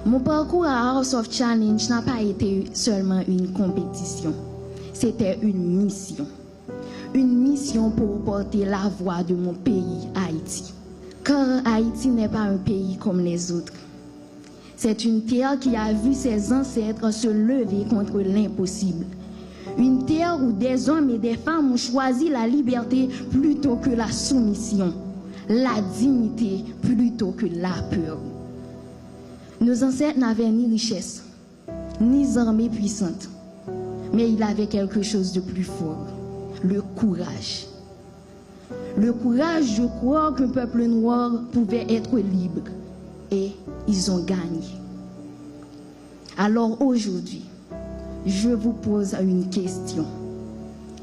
Mon parcours à House of Challenge n'a pas été seulement une compétition, c'était une mission. Une mission pour porter la voix de mon pays, Haïti. Car Haïti n'est pas un pays comme les autres. C'est une terre qui a vu ses ancêtres se lever contre l'impossible. Une terre où des hommes et des femmes ont choisi la liberté plutôt que la soumission, la dignité plutôt que la peur. Nos ancêtres n'avaient ni richesse, ni armée puissante, mais ils avaient quelque chose de plus fort, le courage. Le courage de croire qu'un peuple noir pouvait être libre, et ils ont gagné. Alors aujourd'hui, je vous pose une question.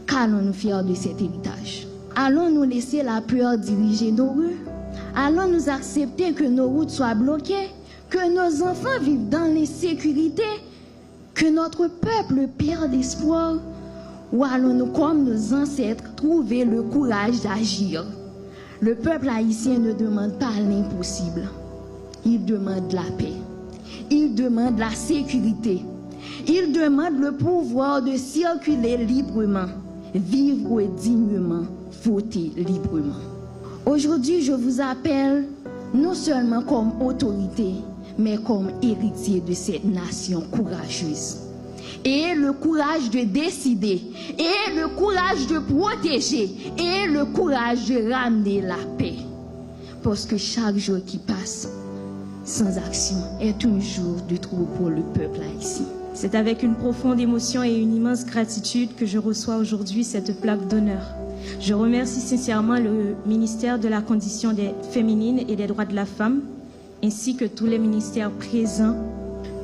Qu'allons-nous faire de cet héritage? Allons-nous laisser la peur diriger nos rues? Allons-nous accepter que nos routes soient bloquées? Que nos enfants vivent dans l'insécurité? Que notre peuple perde espoir? Ou allons-nous, comme nos ancêtres, trouver le courage d'agir? Le peuple haïtien ne demande pas l'impossible. Il demande la paix. Il demande la sécurité. Il demande le pouvoir de circuler librement, vivre dignement, voter librement. Aujourd'hui, je vous appelle non seulement comme autorité, mais comme héritier de cette nation courageuse. Et le courage de décider, et le courage de protéger, et le courage de ramener la paix. Parce que chaque jour qui passe sans action est un jour de trop pour le peuple haïtien. C'est avec une profonde émotion et une immense gratitude que je reçois aujourd'hui cette plaque d'honneur. Je remercie sincèrement le ministère de la Condition des féminines et des droits de la femme, ainsi que tous les ministères présents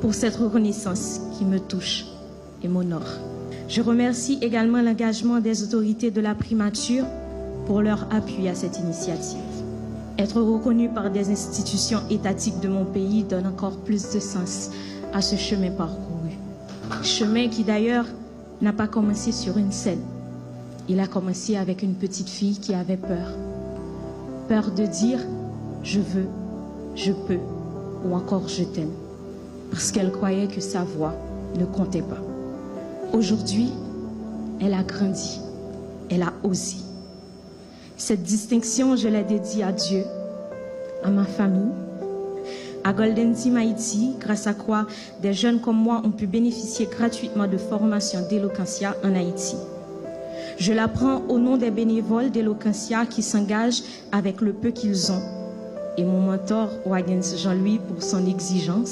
pour cette reconnaissance qui me touche et m'honore. Je remercie également l'engagement des autorités de la primature pour leur appui à cette initiative. Être reconnu par des institutions étatiques de mon pays donne encore plus de sens à ce chemin parcouru. Chemin qui d'ailleurs n'a pas commencé sur une scène. Il a commencé avec une petite fille qui avait peur. Peur de dire « je veux », « je peux » ou encore « je t'aime » parce qu'elle croyait que sa voix ne comptait pas. Aujourd'hui, elle a grandi, elle a osé. Cette distinction, je la dédie à Dieu, à ma famille, à Golden Team Haïti, grâce à quoi des jeunes comme moi ont pu bénéficier gratuitement de formation d'Eloquentia en Haïti. Je la prends au nom des bénévoles d'Eloquentia qui s'engagent avec le peu qu'ils ont et mon mentor, Wagens Jean-Louis, pour son exigence.